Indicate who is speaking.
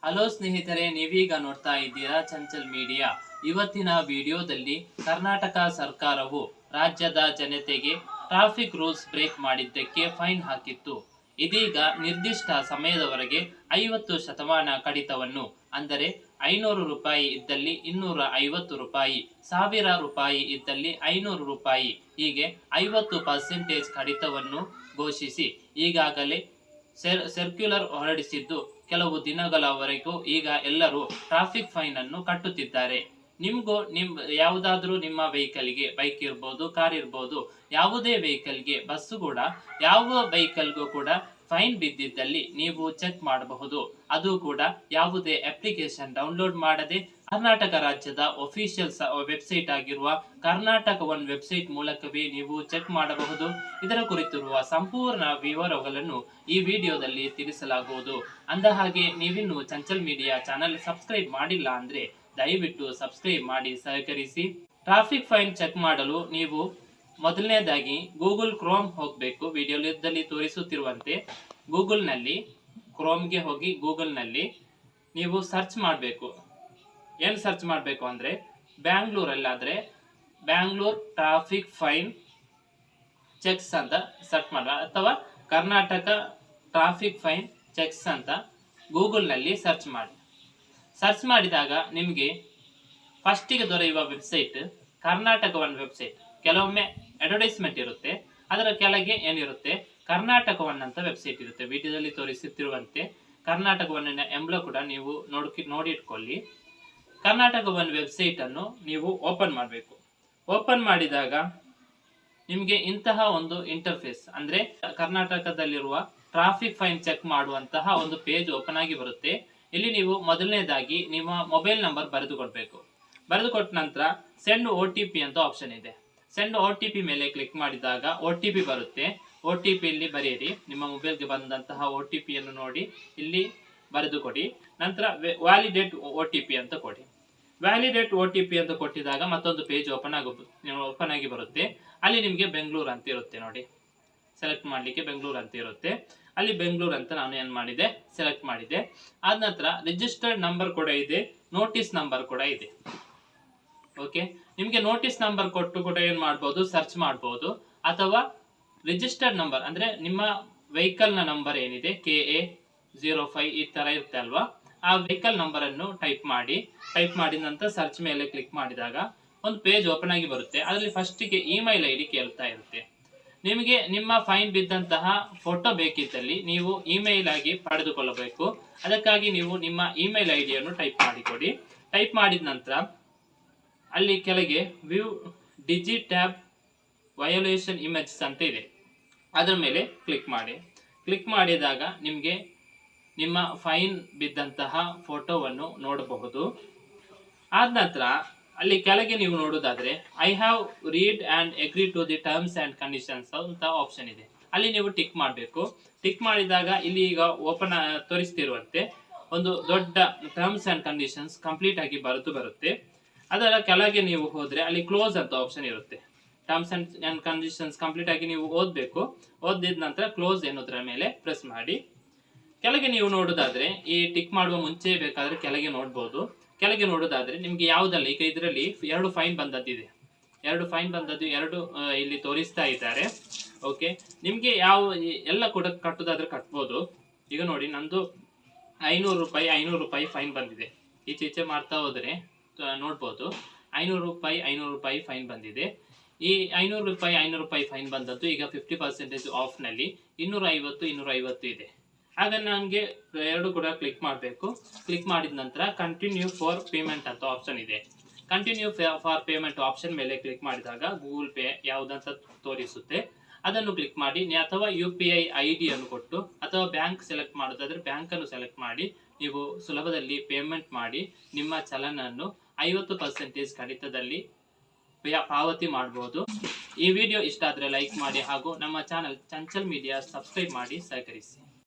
Speaker 1: Hello ಸ್ನೇಹಿತರೆ, ನೀವೀಗ ನೋಡ್ತಾ ಇದ್ದೀರಾ ಚಂಚಲ್ ಮೀಡಿಯಾ. ಇವತ್ತಿನ ವಿಡಿಯೋದಲ್ಲಿ ಕರ್ನಾಟಕ ಸರ್ಕಾರವು ರಾಜ್ಯದ ಜನತೆಗೆ ಟ್ರಾಫಿಕ್ ರೂಲ್ಸ್ ಬ್ರೇಕ್ ಮಾಡಿದ್ದಕ್ಕೆ ಫೈನ್ ಹಾಕಿತ್ತು. ಇದೀಗ ನಿರ್ದಿಷ್ಟ ಸಮಯದವರೆಗೆ 50% ಕಡಿತವನ್ನು, ಅಂದರೆ 500 ರೂಪಾಯಿ ಇದ್ದಲ್ಲಿ 250 ರೂಪಾಯಿ, 1000 ರೂಪಾಯಿ ಇದ್ದಲ್ಲಿ 500 ರೂಪಾಯಿ, ಹೀಗೆ 50% ಕಡಿತವನ್ನು ಘೋಷಿಸಿ ಈಗಾಗಲೇ ಸರ್ಕ್ಯುಲರ್ ಹೊರಡಿಸಿದ್ದು ಕೆಲವು ದಿನಗಳವರೆಗೂ ಈಗ ಎಲ್ಲರೂ ಟ್ರಾಫಿಕ್ ಫೈನ್ ಅನ್ನು ಕಟ್ಟುತ್ತಿದ್ದಾರೆ. ನಿಮ್ಗೂ ಯಾವುದಾದ್ರೂ ನಿಮ್ಮ ವೆಹಿಕಲ್ಗೆ, ಬೈಕ್ ಇರ್ಬೋದು, ಕಾರ್ ಇರ್ಬೋದು, ಯಾವುದೇ ವೆಹಿಕಲ್ಗೆ, ಬಸ್ಸು ಕೂಡ, ಯಾವ ವೆಹಿಕಲ್ಗೂ ಕೂಡ ಫೈನ್ ಬಿದ್ದಿದ್ದಲ್ಲಿ ನೀವು ಚೆಕ್ ಮಾಡಬಹುದು. ಅದು ಕೂಡ ಯಾವುದೇ ಅಪ್ಲಿಕೇಶನ್ ಡೌನ್ಲೋಡ್ ಮಾಡದೆ ಕರ್ನಾಟಕ ರಾಜ್ಯದ ಒಫಿಷಿಯಲ್ ವೆಬ್ಸೈಟ್ ಆಗಿರುವ ಕರ್ನಾಟಕ ಒನ್ ವೆಬ್ಸೈಟ್ ಮೂಲಕವೇ ನೀವು ಚೆಕ್ ಮಾಡಬಹುದು. ಇದರ ಕುರಿತಿರುವ ಸಂಪೂರ್ಣ ವಿವರಗಳನ್ನು ಈ ವಿಡಿಯೋದಲ್ಲಿ ತಿಳಿಸಲಾಗುವುದು. ಅಂದ ಹಾಗೆ ನೀವಿನ್ನು ಚಂಚಲ್ ಮೀಡಿಯಾ ಚಾನೆಲ್ ಸಬ್ಸ್ಕ್ರೈಬ್ ಮಾಡಿಲ್ಲ ಅಂದ್ರೆ ದಯವಿಟ್ಟು ಸಬ್ಸ್ಕ್ರೈಬ್ ಮಾಡಿ ಸಹಕರಿಸಿ. ಟ್ರಾಫಿಕ್ ಫೈನ್ ಚೆಕ್ ಮಾಡಲು ನೀವು ಮೊದಲನೇದಾಗಿ ಗೂಗಲ್ ಕ್ರೋಮ್ ಹೋಗಬೇಕು. ವಿಡಿಯೋದಲ್ಲಿ ತೋರಿಸುತ್ತಿರುವಂತೆ ಗೂಗಲ್ನಲ್ಲಿ ಕ್ರೋಮ್ಗೆ ಹೋಗಿ ಗೂಗಲ್ನಲ್ಲಿ ನೀವು ಸರ್ಚ್ ಮಾಡಬೇಕು. ಏನು ಸರ್ಚ್ ಮಾಡಬೇಕು ಅಂದರೆ ಬ್ಯಾಂಗ್ಳೂರಲ್ಲಾದರೆ ಬ್ಯಾಂಗ್ಳೂರ್ ಟ್ರಾಫಿಕ್ ಫೈನ್ ಚೆಕ್ಸ್ ಅಂತ ಸರ್ಚ್ ಮಾಡ, ಅಥವಾ ಕರ್ನಾಟಕ ಟ್ರಾಫಿಕ್ ಫೈನ್ ಚೆಕ್ಸ್ ಅಂತ ಗೂಗಲ್ನಲ್ಲಿ ಸರ್ಚ್ ಮಾಡಿ. ಸರ್ಚ್ ಮಾಡಿದಾಗ ನಿಮಗೆ ಫಸ್ಟಿಗೆ ದೊರೆಯುವ ವೆಬ್ಸೈಟ್ ಕರ್ನಾಟಕ ಒನ್ ವೆಬ್ಸೈಟ್. ಕೆಲವೊಮ್ಮೆ ಅಡ್ವರ್ಟೈಸ್ಮೆಂಟ್ ಇರುತ್ತೆ, ಅದರ ಕೆಳಗೆ ಏನಿರುತ್ತೆ ಕರ್ನಾಟಕ ಒನ್ ಅಂತ ವೆಬ್ಸೈಟ್ ಇರುತ್ತೆ. ವಿಡಿಯೋದಲ್ಲಿ ತೋರಿಸುತ್ತಿರುವಂತೆ ಕರ್ನಾಟಕ ಒನ್ ಎಂಬ್ಲೋ ಕೂಡ ನೀವು ನೋಡಿ ಇಟ್ಕೊಳ್ಳಿ. ಕರ್ನಾಟಕ ಒನ್ ವೆಬ್ಸೈಟ್ ಅನ್ನು ನೀವು ಓಪನ್ ಮಾಡಬೇಕು. ಓಪನ್ ಮಾಡಿದಾಗ ನಿಮಗೆ ಇಂತಹ ಒಂದು ಇಂಟರ್ಫೇಸ್, ಅಂದ್ರೆ ಕರ್ನಾಟಕದಲ್ಲಿರುವ ಟ್ರಾಫಿಕ್ ಫೈನ್ ಚೆಕ್ ಮಾಡುವಂತಹ ಒಂದು ಪೇಜ್ ಓಪನ್ ಆಗಿ ಬರುತ್ತೆ. ಇಲ್ಲಿ ನೀವು ಮೊದಲನೇದಾಗಿ ನಿಮ್ಮ ಮೊಬೈಲ್ ನಂಬರ್ ಬರೆದುಕೊಡ್ಬೇಕು. ಬರೆದುಕೊಟ್ಟ ನಂತರ ಸೆಂಡ್ OTP ಅಂತ ಆಪ್ಷನ್ ಇದೆ. ಸೆಂಡ್ OTP ಮೇಲೆ ಕ್ಲಿಕ್ ಮಾಡಿದಾಗ OTP ಬರುತ್ತೆ. OTP ಇಲ್ಲಿ ಬರೆಯಿರಿ. ನಿಮ್ಮ ಮೊಬೈಲ್ಗೆ ಬಂದಂತಹ OTP ಅನ್ನು ನೋಡಿ ಇಲ್ಲಿ ಬರೆದು ಕೊಡಿ. ನಂತರ ವ್ಯಾಲಿಡೇಟ್ OTP ಅಂತ ಕೊಡಿ. ವ್ಯಾಲಿಡೇಟ್ OTP ಅಂತ ಕೊಟ್ಟಿದಾಗ ಮತ್ತೊಂದು ಪೇಜ್ ಓಪನ್ ಆಗಿ ಬರುತ್ತೆ. ಅಲ್ಲಿ ನಿಮಗೆ ಬೆಂಗಳೂರು ಅಂತ ಇರುತ್ತೆ ನೋಡಿ. ಸೆಲೆಕ್ಟ್ ಮಾಡಲಿಕ್ಕೆ ಬೆಂಗಳೂರು ಅಂತ ಇರುತ್ತೆ. ಅಲ್ಲಿ ಬೆಂಗಳೂರು ಅಂತ ನಾನು ಏನು ಮಾಡಿದೆ, ಸೆಲೆಕ್ಟ್ ಮಾಡಿದೆ. ಆದ ನಂತರ ರಿಜಿಸ್ಟರ್ಡ್ ನಂಬರ್ ಕೂಡ ಇದೆ, ನೋಟಿಸ್ ನಂಬರ್ ಕೂಡ ಇದೆ. ಓಕೆ, ನಿಮಗೆ ನೋಟಿಸ್ ನಂಬರ್ ಕೊಟ್ಟು ಕೂಡ ಏನು ಮಾಡ್ಬೋದು, ಸರ್ಚ್ ಮಾಡ್ಬೋದು. ಅಥವಾ ರಿಜಿಸ್ಟರ್ಡ್ ನಂಬರ್ ಅಂದ್ರೆ ನಿಮ್ಮ ವೆಹಿಕಲ್ ನ ನಂಬರ್ ಏನಿದೆ KA05 ಈ ತರ ಇರುತ್ತೆ ಅಲ್ವಾ, ಆ ವೆಹಿಕಲ್ ನಂಬರ್ ಅನ್ನು ಟೈಪ್ ಮಾಡಿದ ನಂತರ ಸರ್ಚ್ ಮೇಲೆ ಕ್ಲಿಕ್ ಮಾಡಿದಾಗ ಒಂದು ಪೇಜ್ ಓಪನ್ ಆಗಿ ಬರುತ್ತೆ. ಅದರಲ್ಲಿ ಫಸ್ಟಿಗೆ ಇಮೇಲ್ ID ಕೇಳ್ತಾ ಇರುತ್ತೆ. ನಿಮಗೆ ನಿಮ್ಮ ಫೈನ್ ಬಿದ್ದಂತಹ ಫೋಟೋ ಬೇಕಿದ್ದಲ್ಲಿ ನೀವು ಇಮೇಲ್ ಆಗಿ ಪಡೆದುಕೊಳ್ಳಬೇಕು. ಅದಕ್ಕಾಗಿ ನೀವು ನಿಮ್ಮ ಇಮೇಲ್ ID ಅನ್ನು ಟೈಪ್ ಮಾಡಿಕೊಡಿ. ಟೈಪ್ ಮಾಡಿದ ನಂತರ ಅಲ್ಲಿ ಕೆಳಗೆ ವ್ಯೂ ಡಿಜಿಟ್ಯಾಬ್ ವಯೋಲೇಷನ್ ಇಮೇಜಸ್ ಅಂತ ಇದೆ, ಅದರ ಮೇಲೆ ಕ್ಲಿಕ್ ಮಾಡಿ. ಕ್ಲಿಕ್ ಮಾಡಿದಾಗ ನಿಮಗೆ ನಿಮ್ಮ ಫೈನ್ ಬಿದ್ದಂತಹ ಫೋಟೋವನ್ನು ನೋಡಬಹುದು. ಆದ ನಂತರ ಅಲ್ಲಿ ಕೆಳಗೆ ನೀವು ನೋಡೋದಾದ್ರೆ I have read and agree to the terms and conditions ಅಂತ ಆಪ್ಷನ್ ಇದೆ. ಅಲ್ಲಿ ನೀವು ಟಿಕ್ ಮಾಡಬೇಕು. ಟಿಕ್ ಮಾಡಿದಾಗ ಇಲ್ಲಿ ಈಗ ಓಪನ್ ತೋರಿಸ್ತಿರುವಂತೆ ಒಂದು ದೊಡ್ಡ ಟರ್ಮ್ಸ್ ಆ್ಯಂಡ್ ಕಂಡೀಷನ್ಸ್ ಕಂಪ್ಲೀಟ್ ಆಗಿ ಬರುತ್ತೆ. ಅದರ ಕೆಳಗೆ ನೀವು ಹೋದ್ರೆ ಅಲ್ಲಿ ಕ್ಲೋಸ್ ಅಂತ ಆಪ್ಷನ್ ಇರುತ್ತೆ. ಟರ್ಮ್ಸ್ ಅಂಡ್ ಕಂಡೀಷನ್ಸ್ ಕಂಪ್ಲೀಟ್ ಆಗಿ ನೀವು ಓದಬೇಕು. ಓದಿದ ನಂತರ ಕ್ಲೋಸ್ ಎನ್ನುವುದರ ಮೇಲೆ ಪ್ರೆಸ್ ಮಾಡಿ. ಕೆಳಗೆ ನೀವು ನೋಡೋದಾದ್ರೆ ಈ ಟಿಕ್ ಮಾಡುವ ಮುಂಚೆ ಬೇಕಾದ್ರೆ ಕೆಳಗೆ ನೋಡ್ಬೋದು. ಕೆಳಗೆ ನೋಡೋದಾದ್ರೆ ನಿಮ್ಗೆ ಯಾವುದಲ್ಲ, ಈಗ ಇದರಲ್ಲಿ 2 ಫೈನ್ ಬಂದದ್ದಿದೆ. 2 ಫೈನ್ ಬಂದದ್ದು 2 ಇಲ್ಲಿ ತೋರಿಸ್ತಾ ಇದ್ದಾರೆ. ಓಕೆ, ನಿಮ್ಗೆ ಎಲ್ಲ ಕೂಡ ಕಟ್ಟೋದಾದ್ರೆ ಕಟ್ಬೋದು. ಈಗ ನೋಡಿ, ನಂದು 500 ರೂಪಾಯಿ ಫೈನ್ ಬಂದಿದೆ. ಈಚೆ ಮಾಡ್ತಾ ಹೋದ್ರೆ ನೋಡ್ಬೋದು 500 ರೂಪಾಯಿ ಫೈನ್ ಬಂದಿದೆ. ಈ 500 ರೂಪಾಯಿ ಫೈನ್ ಬಂದದ್ದು ಈಗ 50% ಆಫ್ ನಲ್ಲಿ 250 ಇದೆ. ಆಗ ನನಗೆ 2 ಕೂಡ ಕ್ಲಿಕ್ ಮಾಡಬೇಕು. ಕ್ಲಿಕ್ ಮಾಡಿದ ನಂತರ ಕಂಟಿನ್ಯೂ ಫಾರ್ ಪೇಮೆಂಟ್ ಅಂತ ಆಪ್ಷನ್ ಇದೆ. ಕಂಟಿನ್ಯೂ ಫಾರ್ ಪೇಮೆಂಟ್ ಆಪ್ಷನ್ ಮೇಲೆ ಕ್ಲಿಕ್ ಮಾಡಿದಾಗ ಗೂಗಲ್ ಪೇ ಯಾವುದಂತ ತೋರಿಸುತ್ತೆ, ಅದನ್ನು ಕ್ಲಿಕ್ ಮಾಡಿ. ಅಥವಾ UPI ID ಅನ್ನು ಕೊಟ್ಟು, ಅಥವಾ ಬ್ಯಾಂಕ್ ಸೆಲೆಕ್ಟ್ ಮಾಡೋದಾದ್ರೆ ಬ್ಯಾಂಕ್ ಅನ್ನು ಸೆಲೆಕ್ಟ್ ಮಾಡಿ ನೀವು ಸುಲಭದಲ್ಲಿ ಪೇಮೆಂಟ್ ಮಾಡಿ ನಿಮ್ಮ ಚಲನನ್ನು 50% ಕಡಿತದಲ್ಲಿ ಪಾವತಿ ಮಾಡಬಹುದು. ಈ ವಿಡಿಯೋ ಇಷ್ಟ ಆದರೆ ಲೈಕ್ ಮಾಡಿ ಹಾಗೂ ನಮ್ಮ ಚಾನಲ್ ಚಂಚಲ್ ಮೀಡಿಯಾ ಸಬ್ಸ್ಕ್ರೈಬ್ ಮಾಡಿ ಸಹಕರಿಸಿ.